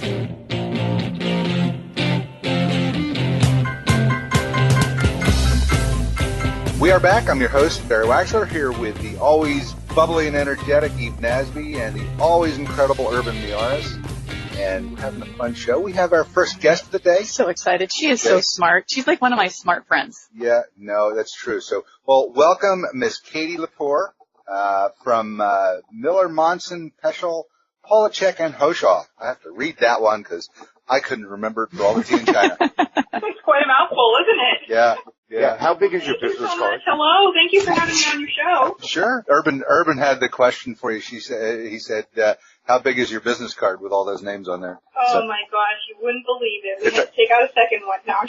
We are back. I'm your host, Barry Waxler, here with the always bubbly and energetic Eve Nasby and the always incredible Urban Miaris. And we're having a fun show. We have our first guest of the day. So excited. She is so smart. She's like one of my smart friends. Yeah, no, that's true. So, well, welcome Miss Katie Lepore from Miller, Monson, Peshel, Polacek, and Hoshaw. I have to read that one because I couldn't remember it for all the tea in China. It's quite a mouthful, isn't it? Yeah. How big is your business card? Hello. Thank you for having me on your show. Sure. Urban had the question for you. He said, how big is your business card with all those names on there? Oh, my gosh. You wouldn't believe it. We had to take out a second one now.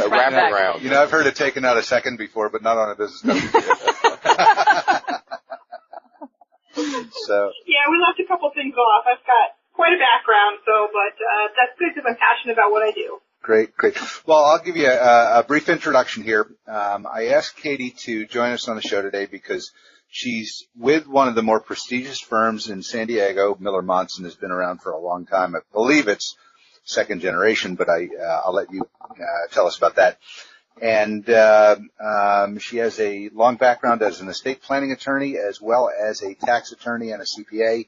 Wrap it around. You know, I've heard it taken out a second before, but not on a business card. So. Yeah, we left a couple things off. I've got quite a background, but that's good because I'm passionate about what I do. Great. Well, I'll give you a brief introduction here. I asked Katie to join us on the show today because she's with one of the more prestigious firms in San Diego. Miller Monson has been around for a long time. I believe it's second generation, but I'll let you tell us about that. And she has a long background as an estate planning attorney as well as a tax attorney and a CPA.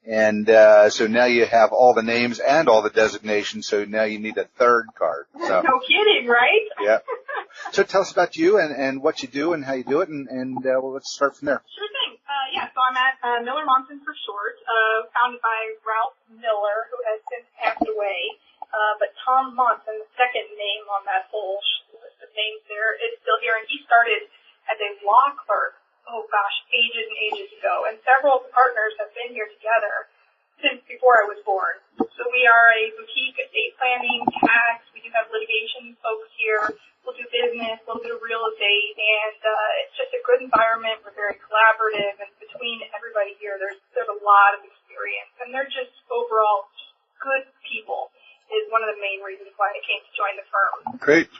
And so now you have all the names and all the designations, so now you need a third card. So. No kidding, right? Yeah. So tell us about you and what you do and how you do it, and well, let's start from there. Sure thing. So I'm at Miller Monson for short, founded by Ralph Miller, who has since passed away. But Tom Monson, the second name on that whole list of names there, is still here, and he started as a law clerk. Oh gosh, ages and ages ago. And several of the partners have been here together since before I was born. So we are a boutique estate planning, tax. We do have litigation folks here. We'll do business, a little bit of real estate, and it's just a good environment. We're very collaborative, and between everybody here, there's a lot of experience, and they're just overall just good people. Is one of the main reasons why I came to join the firm. Great.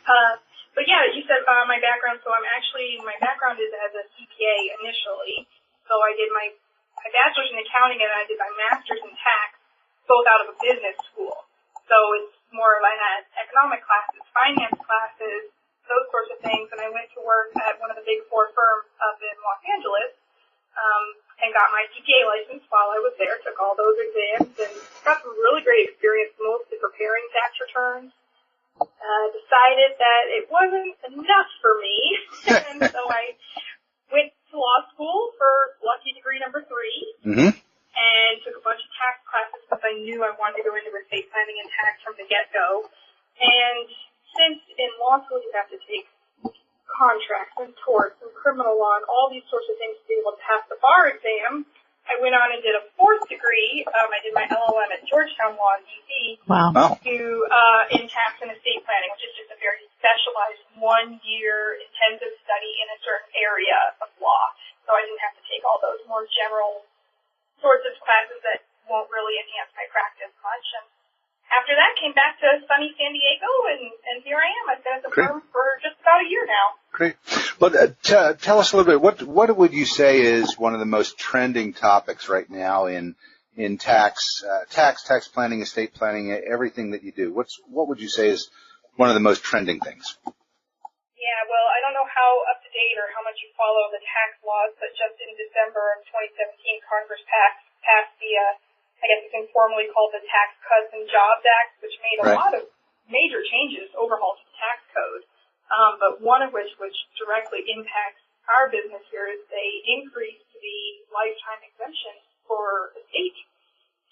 But yeah, you said my background. So my background is as a CPA initially. So I did my bachelor's in accounting and I did my master's in tax, both out of a business school. So it's more of I had economic classes, finance classes, those sorts of things. And I went to work at one of the big four firms up in Los Angeles, and got my CPA license while I was there. Took all those exams and got some really great experience, mostly preparing tax returns. Decided that it wasn't enough for me, and so I went to law school for lucky degree number 3, and took a bunch of tax classes because I knew I wanted to go into estate planning and tax from the get-go. And since in law school you have to take contracts and torts and criminal law and all these sorts of things to be able to pass the bar exam, I went on and did a 4th degree. I did my LLM at Georgetown Law in D.C. Wow. In tax and estate planning, which is just a very specialized 1-year intensive study in a certain area of law. So I didn't have to take all those more general sorts of classes that won't really enhance my practice much. And after that, came back to sunny San Diego, and here I am. I've been at the firm for just about a year now. Great. Well, tell us a little bit. What would you say is one of the most trending topics right now in tax planning, estate planning, everything that you do? What would you say is one of the most trending things? Yeah, well, I don't know how up to date or how much you follow the tax laws, but just in December of 2017, Congress passed the I guess it's informally called the Tax Cuts and Jobs Act, which made a lot of major changes, overhaul to the tax code. But one of which directly impacts our business here is they increased the lifetime exemption for estate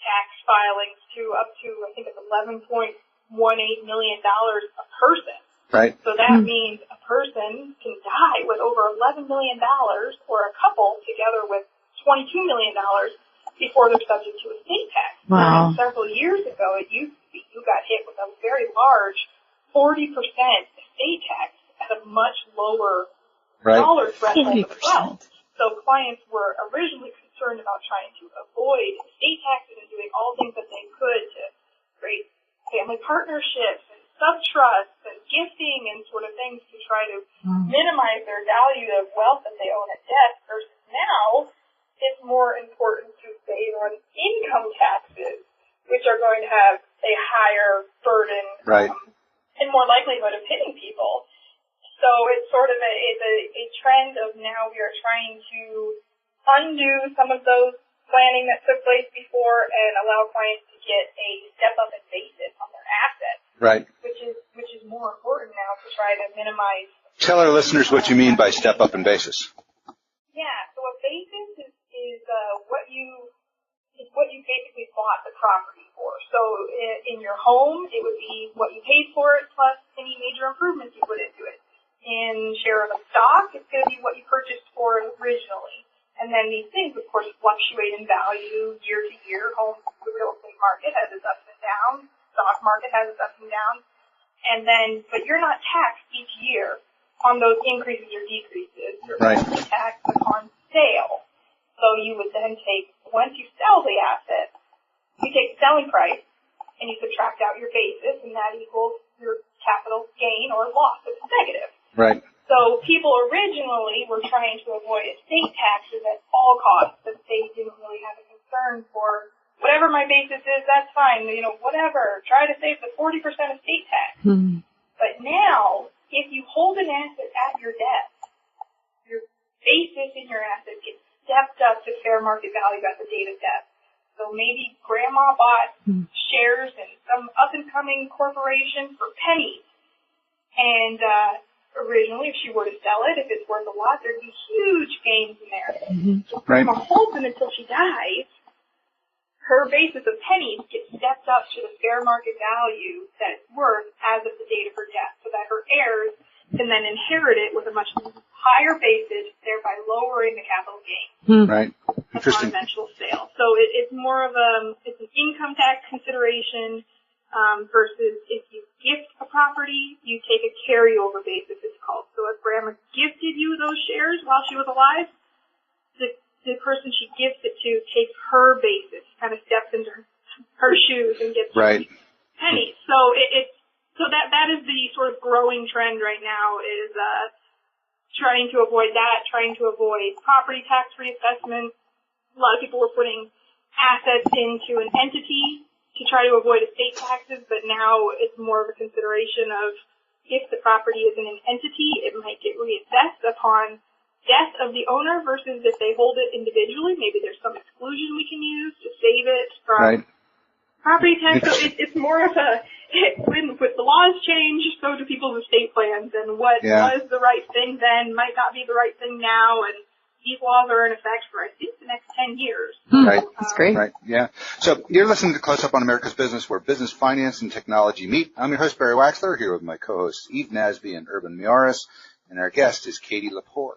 tax filings to up to, I think it's $11.18 million a person. Right. So that means a person can die with over $11 million or a couple together with $22 million before they're subject to estate tax. Wow. Several years ago, it used to be you got hit with a very large 40% estate tax at a much lower dollar threshold as well. So clients were originally concerned about trying to avoid estate taxes and doing all things that they could to create family partnerships and sub-trusts and gifting and sort of things to try to minimize their value of wealth that they own at death, versus now it's more important to save on income taxes, which are going to have a higher burden Right. and more likelihood of hitting people. So it's sort of a trend of now we are trying to undo some of those planning that took place before and allow clients to get a step up in basis on their assets. Right. Which is more important now to try to minimize. Tell our listeners what you mean by step up in basis. Yeah, so a basis is what you basically bought the property for. So in your home, it would be what you paid for it plus any major improvements you put into it. In share of a stock, it's going to be what you purchased for it originally. And then these things, of course, fluctuate in value year to year. The real estate market has its ups and downs. Stock market has its ups and downs. And then, but you're not taxed each year on those increases or decreases. You're only taxed upon sale. So you would then take, once you sell the asset, you take the selling price and you subtract out your basis, and that equals your capital gain or loss. It's negative. Right. So people originally were trying to avoid estate taxes at all costs, but they didn't really have a concern for whatever my basis is, that's fine, whatever. Try to save the 40% estate tax. Hmm. But now, if you hold an asset at your death, your basis in your asset gets stepped up to fair market value at the date of death. So maybe grandma bought shares in some up-and-coming corporation for pennies. And originally, if she were to sell it, if it's worth a lot, there'd be huge gains in there. Mm-hmm. So grandma holds them until she dies. Her basis of pennies gets stepped up to the fair market value that it's worth as of the date of her death, so that her heirs can then inherit it with a much higher basis, thereby lowering the capital gain. Right. Upon eventual sale. So it's more of it's an income tax consideration versus if you gift a property, you take a carryover basis, it's called. So if grandma gifted you those shares while she was alive, the person she gives it to takes her basis, kind of steps into her shoes and gets pennies. So that is the sort of growing trend right now is trying to avoid that, trying to avoid property tax reassessment. A lot of people were putting assets into an entity to try to avoid estate taxes, but now it's more of a consideration of if the property is in an entity, it might get reassessed upon death of the owner versus if they hold it individually. Maybe there's some exclusion we can use to save it from property tax. So it's more of with the laws change, so do people's estate plans, and what was the right thing then might not be the right thing now, and these laws are in effect for, I think, the next 10 years. Right. That's great. Right. Yeah. So you're listening to Close Up on America's Business, where business, finance, and technology meet. I'm your host, Barry Waxler, here with my co-hosts Eve Nasby and Urban Miaris, and our guest is Katie Lepore.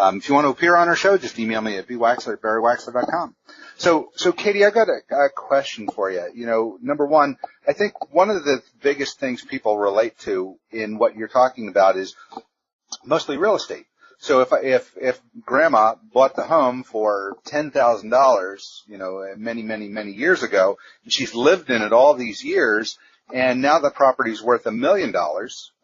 If you want to appear on our show, just email me at bwaxler@barrywaxler.com. So Katie, I've got a question for you. Number one, I think one of the biggest things people relate to in what you're talking about is mostly real estate. So if grandma bought the home for $10,000, many years ago, and she's lived in it all these years, and now the property's worth $1 million,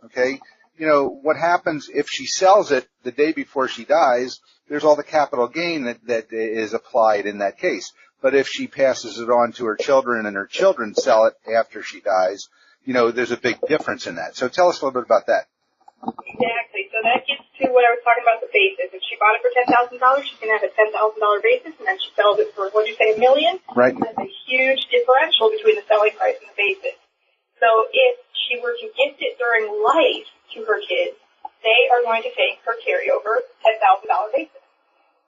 okay? What happens if she sells it the day before she dies? There's all the capital gain that is applied in that case. But if she passes it on to her children and her children sell it after she dies, there's a big difference in that. So tell us a little bit about that. Exactly. So that gets to what I was talking about, the basis. If she bought it for $10,000, she can have a $10,000 basis, and then she sells it for, what did you say, $1 million? Right. That's a huge differential between the selling price and the basis. So if she were to gift it during life to her kids, they are going to take her carryover $10,000 basis.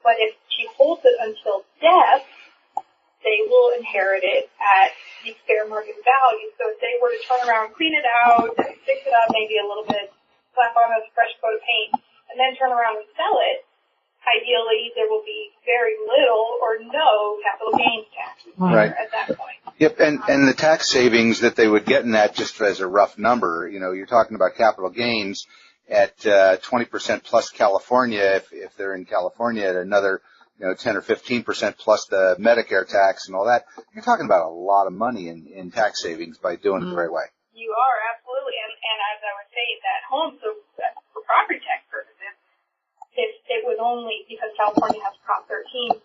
But if she holds it until death, they will inherit it at the fair market value. So if they were to turn around, clean it out, fix it up maybe a little bit, slap on a fresh coat of paint, and then turn around and sell it, ideally there will be very little or no capital gains tax at that point. Yep, and the tax savings that they would get in that, just as a rough number, you're talking about capital gains at 20% plus California, if they're in California, at another 10 or 15% plus the Medicare tax and all that. You're talking about a lot of money in tax savings by doing it the right way. You are, absolutely. And as I would say, that home, so for property tax purposes, if it was only because California has Prop 13,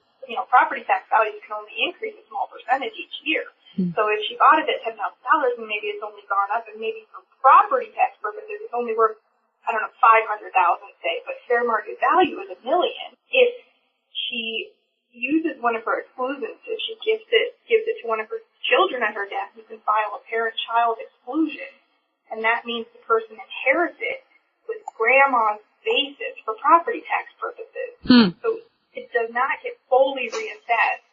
property tax values can only increase a small percentage each year. So if she bought it at $10,000, and maybe it's only gone up, and maybe for property tax purposes, it's only worth, I don't know, $500,000, say, but fair market value is $1 million. If she uses one of her exclusions, if she gives it to one of her children at her death, you can file a parent-child exclusion, and that means the person inherits it with grandma's basis for property tax purposes. So it does not get fully reassessed.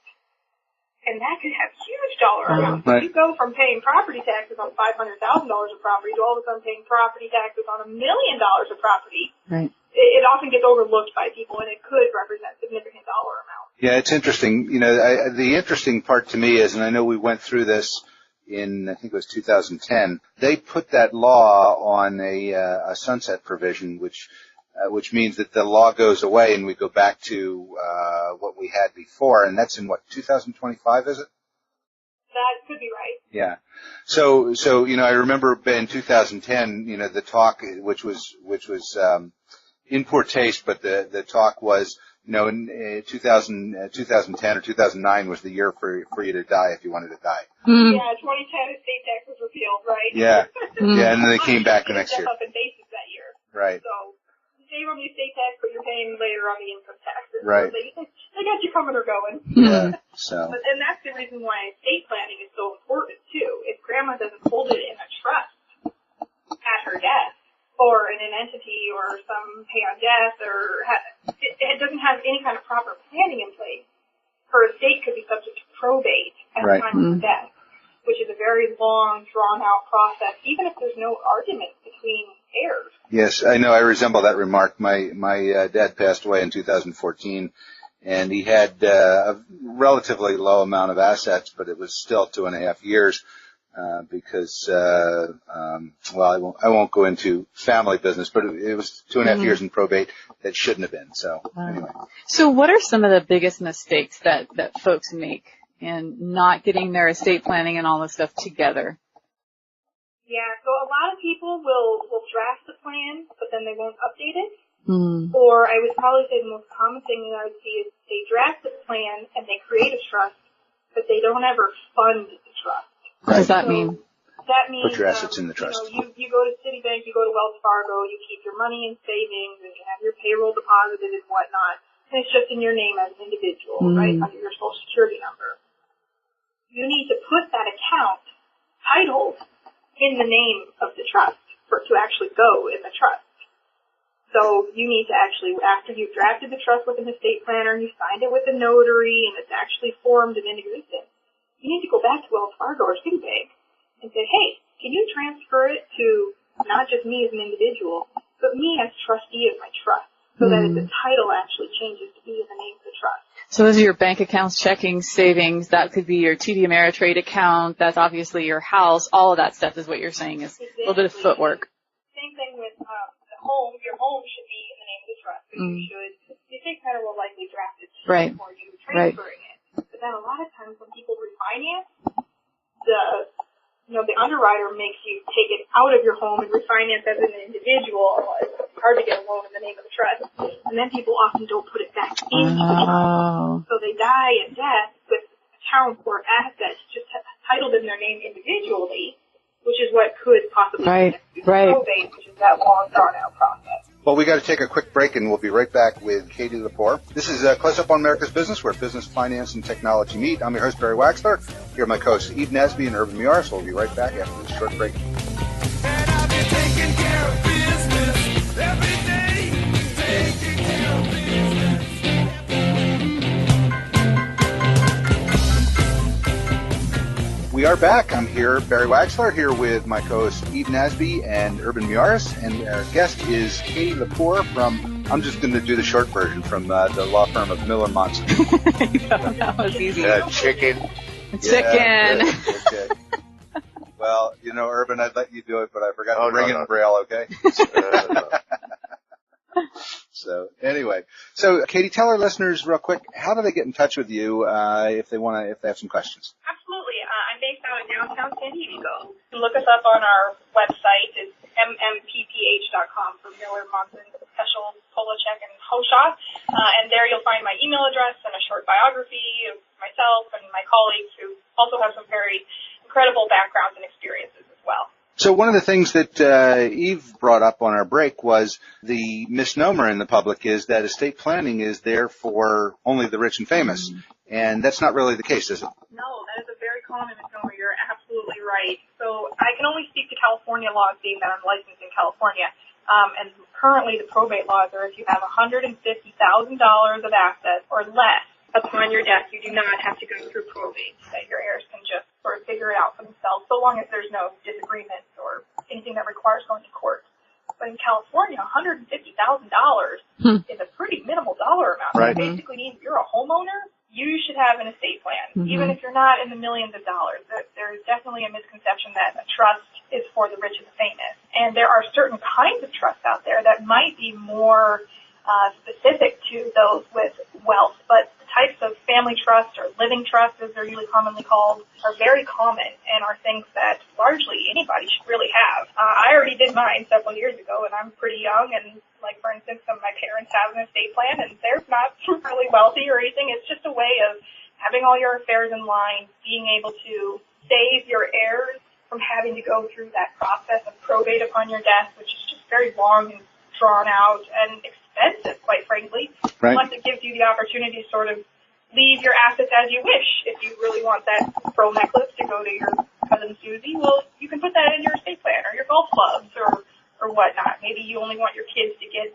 And that could have huge dollar amounts. Right. You go from paying property taxes on $500,000 of property to all of a sudden paying property taxes on $1 million of property. Right. It often gets overlooked by people, and it could represent significant dollar amounts. Yeah, it's interesting. The interesting part to me is, and I know we went through this in, I think it was 2010, they put that law on a sunset provision, which means that the law goes away and we go back to what we had before, and that's in what, 2025, is it? That could be right. Yeah. So I remember in 2010, the talk, which was in poor taste, but the talk was, in 2010 or 2009 was the year for you to die if you wanted to die. Yeah, 2010 estate tax was repealed, right? Yeah. Yeah, and then they came back the next year. Up in basis that year. Right. So save on the estate tax, but you're paying later on the income taxes. Right. So they got you coming or going. Yeah. So. And that's the reason why estate planning is so important too. If grandma doesn't hold it in a trust at her death, or in an entity, or some pay on death, or it doesn't have any kind of proper planning in place, her estate could be subject to probate at the time of her death, which is a very long, drawn-out process, even if there's no argument between heirs. Yes, I know. I resemble that remark. My dad passed away in 2014, and he had a relatively low amount of assets, but it was still 2.5 years because, I won't go into family business, but it was 2.5 years in probate that shouldn't have been. So anyway. So what are some of the biggest mistakes that folks make in not getting their estate planning and all this stuff together? Yeah, so a lot of people will draft the plan, but then they won't update it. Or I would probably say the most common thing that I would see is they draft the plan and they create a trust, but they don't ever fund the trust. What does that mean? That means Put your assets in the trust. You go to Citibank, you go to Wells Fargo, you keep your money in savings, and you have your payroll deposited and whatnot, and it's just in your name as an individual, right, under your Social Security number. You need to put that account titled in the name of the trust for it to actually go in the trust. So you need to actually, after you've drafted the trust with an estate planner and you signed it with a notary and it's actually formed and in existence, you need to go back to Wells Fargo or Citibank and say, hey, can you transfer it to not just me as an individual, but me as trustee of my trust, so that the title actually changes to be in the name of the trust. So those are your bank accounts, checking, savings. That could be your TD Ameritrade account. That's obviously your house. All of that stuff is what you're saying is a little bit of footwork. Same thing with the home. Your home should be in the name of the trust. But the estate planner will likely draft it before you transferring it. But then a lot of times when people refinance, the underwriter makes you take it out of your home and refinance as an individual. It's hard to get a loan in the name of the trust. And then people often don't put it back into the trust. So they die at death with accounts or assets just titled in their name individually, which is what could possibly be probate, which is that long, drawn-out process. Well, we got to take a quick break, and we'll be right back with Katie Lepore. This is Close Up on America's Business, where business, finance, and technology meet. I'm your host, Barry Waxler. Here are my co-hosts, Eve Nesby and Urban Muir. We'll be right back after this short break. And I've been taking care of business every day, taking care of business. We are back. I'm here, Barry Waxler, here with my co-host Eve Nasby and Urban Muiris, and our guest is Katie Lepore from, I'm just going to do the short version, from the law firm of Miller Monson. That was easy. Chicken. Chicken. Okay. Well, Urban, I'd let you do it, but I forgot to ring it in Braille, okay? So anyway, Katie, tell our listeners real quick, how do they get in touch with you if they have some questions? Absolutely. I'm based out of downtown San Diego. You can look us up on our website. It's mmpth.com for Miller, Monson, Peshel, Polacek, and Hoshaw. And there you'll find my email address and a short biography of myself and my colleagues who also have some very incredible backgrounds and experiences as well. So one of the things that Eve brought up on our break was the misnomer in the public is that estate planning is there for only the rich and famous, and that's not really the case, is it? No, that is a very common misnomer. You're absolutely right. So I can only speak to California laws, being that I'm licensed in California. And currently the probate laws are if you have $150,000 of assets or less upon your death, you do not have to go through probate, that your heirs can just sort of figure it out for themselves, so long as there's no disagreements or anything that requires going to court. But in California, $150,000 is a pretty minimal dollar amount. Right. It basically means you're a homeowner, you should have an estate plan, even if you're not in the millions of dollars. There is definitely a misconception that a trust is for the rich and the famous. And there are certain kinds of trusts out there that might be more specific to those with wealth, but the types of family trusts or living trusts, as they're usually commonly called, are very common and are things that largely anybody should really have. I already did mine several years ago, and I'm pretty young, and like, for instance, some of my parents have an estate plan, and they're not really wealthy or anything. It's just a way of having all your affairs in line, being able to save your heirs from having to go through that process of probate upon your death, which is just very long and drawn out and expensive, quite frankly. Right. Plus, it gives you the opportunity to sort of leave your assets as you wish. If you really want that pearl necklace to go to your cousin Susie, well, you can put that in your estate plan or your golf clubs or whatnot. Maybe you only want your kids to get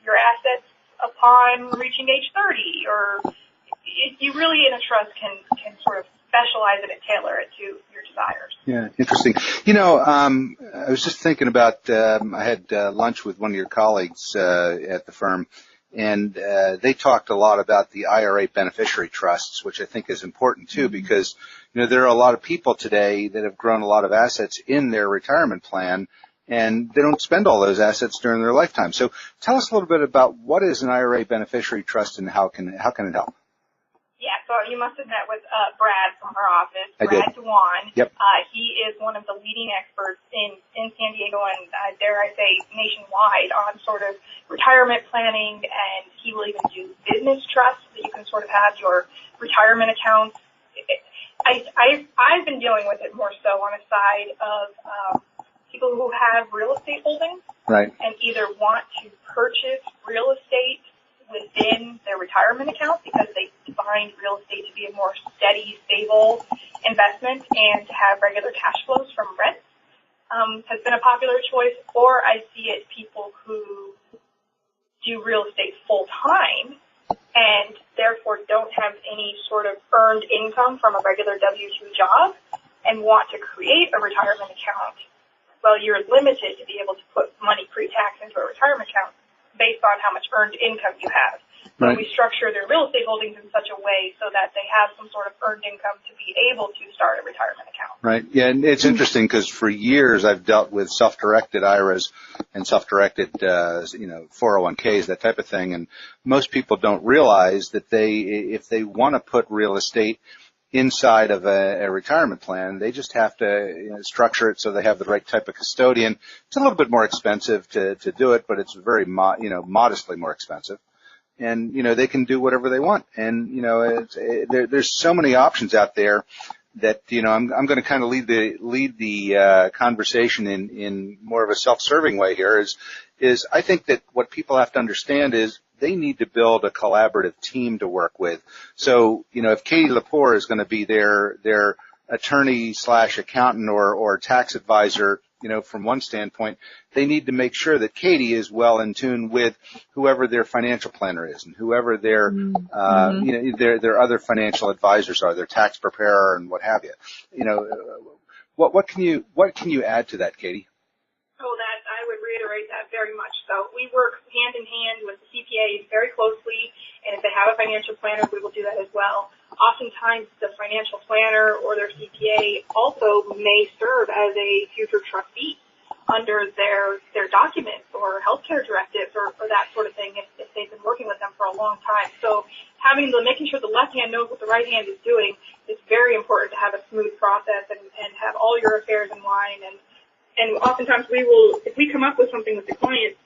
your assets upon reaching age 30, or you really in a trust can sort of specialize it and tailor it to your desires. Yeah, interesting. You know, I was just thinking about, I had lunch with one of your colleagues at the firm, and they talked a lot about the IRA Beneficiary Trusts, which I think is important too, because, you know, there are a lot of people today that have grown a lot of assets in their retirement plan, and they don't spend all those assets during their lifetime. So tell us a little bit about what is an IRA Beneficiary Trust and how can it help? Yeah, so you must have met with Brad from our office, I Brad did. Dewan. Yep. He is one of the leading experts in San Diego and, dare I say, nationwide on sort of retirement planning, and he will even do business trusts that you can sort of have your retirement accounts. I've been dealing with it more so on a side of people who have real estate holdings, Right. and either want to purchase real estate within their retirement account because they find real estate to be a more steady, stable investment and to have regular cash flows from rent has been a popular choice. Or I see it people who do real estate full time and therefore don't have any sort of earned income from a regular W-2 job and want to create a retirement account. Well, you're limited to be able to put money pre-tax into a retirement account based on how much earned income you have. So Right. we structure their real estate holdings in such a way so that they have some sort of earned income to be able to start a retirement account. Right. Yeah, and it's interesting because for years I've dealt with self-directed IRAs and self-directed, 401ks, that type of thing. And most people don't realize that if they want to put real estate inside of a retirement plan, they just have to structure it so they have the right type of custodian. It's a little bit more expensive to do it, but it's very, modestly more expensive. And, they can do whatever they want. And, there's so many options out there that, I'm going to kind of lead the conversation in more of a self-serving way here is I think that what people have to understand is they need to build a collaborative team to work with. So, if Katie Lepore is going to be their attorney / accountant or tax advisor, from one standpoint, they need to make sure that Katie is well in tune with whoever their financial planner is and whoever their other financial advisors are, their tax preparer and what have you. What can you add to that, Katie? Oh, that I would reiterate that very much so. We work hand in hand with the CPAs very closely, and if they have a financial planner, we will do that as well. Oftentimes, the financial planner or their CPA also may serve as a future trustee under their documents or healthcare directives or that sort of thing if they've been working with them for a long time. So making sure the left hand knows what the right hand is doing is very important to have a smooth process and have all your affairs in line. And oftentimes if we come up with something with the client,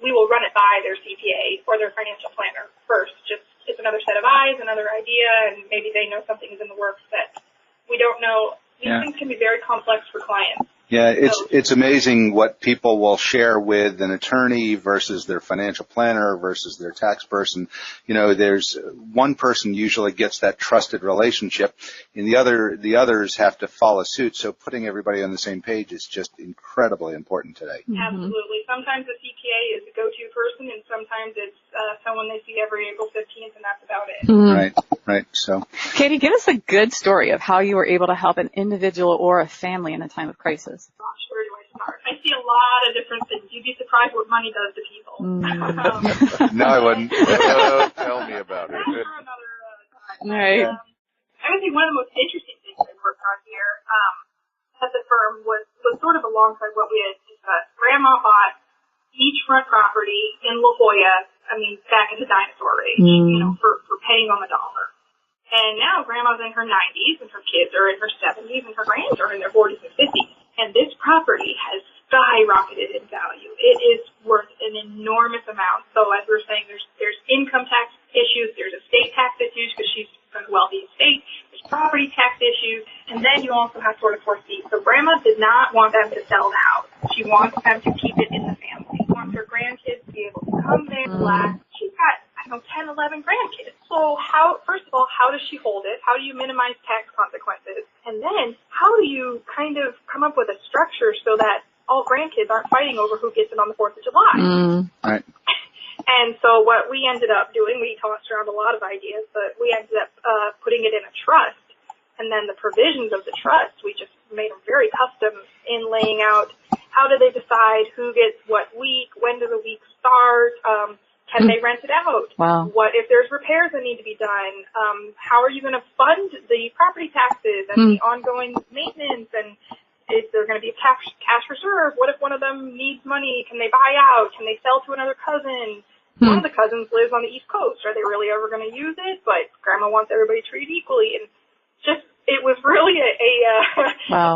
we will run it by their CPA or their financial planner first. Just it's another set of eyes, another idea, and maybe they know something is in the works that We don't know. These things can be very complex for clients. Yeah, it's amazing what people will share with an attorney versus their financial planner versus their tax person. You know, there's one person usually gets that trusted relationship, and the others have to follow suit. So putting everybody on the same page is just incredibly important today. Mm-hmm. Absolutely. Sometimes the CPA is the go-to person, and sometimes it's someone they see every April 15th, and that's about it. Mm-hmm. Right. So, Katie, give us a good story of how you were able to help an individual or a family in a time of crisis. Gosh, where do I start? I see a lot of different things. You'd be surprised what money does to people. No, I wouldn't. Tell me about it. That's for another time. All right. I would say one of the most interesting things I worked on here at the firm was sort of alongside what we had discussed. Grandma bought beachfront property in La Jolla, back in the dinosaur age, for pennies on the dollar. And now Grandma's in her 90s, and her kids are in her 70s, and her grands are in their 40s and 50s. And this property has skyrocketed in value. It is worth an enormous amount. So as we were saying, there's income tax issues, there's estate tax issues because she's from a wealthy estate, there's property tax issues, and then you also have sort of foresee. So Grandma did not want them to sell the house. She wants them to keep it in the family. She wants her grandkids to be able to come there, relax. She's got 10, 11 grandkids. So first of all, how does she hold it? How do you minimize tax consequences? And then how do you kind of come up with a structure so that all grandkids aren't fighting over who gets it on the 4th of July? Right. And so what we ended up doing, we tossed around a lot of ideas, but we ended up putting it in a trust. And then the provisions of the trust, we just made them very custom in laying out how do they decide who gets what week, when does the week start, can they rent it out? Wow. What if there's repairs that need to be done? How are you going to fund the property taxes and the ongoing maintenance? And is there going to be a cash reserve? What if one of them needs money? Can they buy out? Can they sell to another cousin? One of the cousins lives on the East Coast. Are they really ever going to use it? But Grandma wants everybody treated equally. And it was really a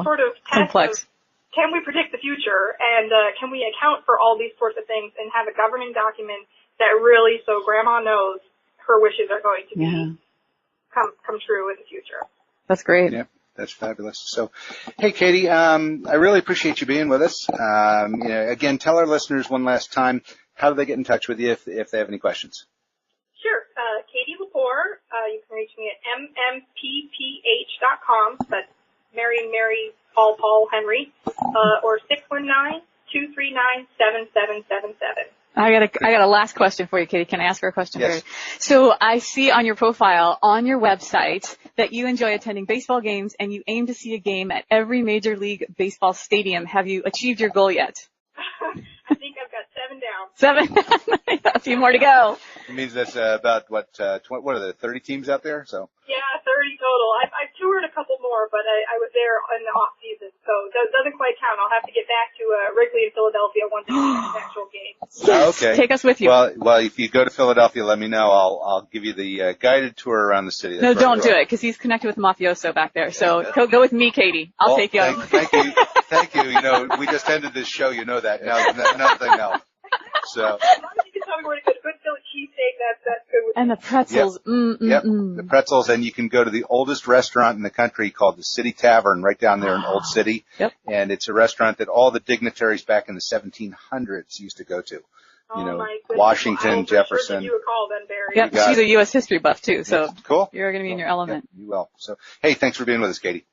sort of test complex. of, can we predict the future? And can we account for all these sorts of things and have a governing document that really, so Grandma knows her wishes are going to be come true in the future. That's great. Yeah, that's fabulous. So, hey, Katie, I really appreciate you being with us. Again, tell our listeners one last time, how do they get in touch with you if they have any questions? Sure. Katie Lepore. You can reach me at mmph.com. That's Mary, Paul, Henry, or 619-239-7777. I got a last question for you, Katie. Can I ask her a question? Yes. So I see on your profile on your website that you enjoy attending baseball games and you aim to see a game at every Major League Baseball stadium. Have you achieved your goal yet? I think I've got 7 down. 7? A few more to go. It means that's about what are there, 30 teams out there? So. Yeah, 30 total. I've toured a couple more, but I was there in the off season, so it doesn't quite count. I'll have to get back to Wrigley in Philadelphia once it's an actual game. Yes. Okay. Take us with you. Well, if you go to Philadelphia, let me know. I'll give you the guided tour around the city. No, don't do it, because he's connected with mafioso back there. So go with me, Katie. I'll take you out. Thank you. Thank you. We just ended this show. You know that. Now, nothing else. So. As long as you can tell me where to go to good Philly cheesesteak, that's good with me. And the pretzels. Yep. The pretzels, and you can go to the oldest restaurant in the country called the City Tavern right down there in Old City. Yep. And it's a restaurant that all the dignitaries back in the 1700s used to go to. My goodness. Washington, Jefferson. I'll give you a call then, Barry. Yep, she's a U.S. history buff too, so cool. You're going to be in your element. Yeah, you will. So, hey, thanks for being with us, Katie.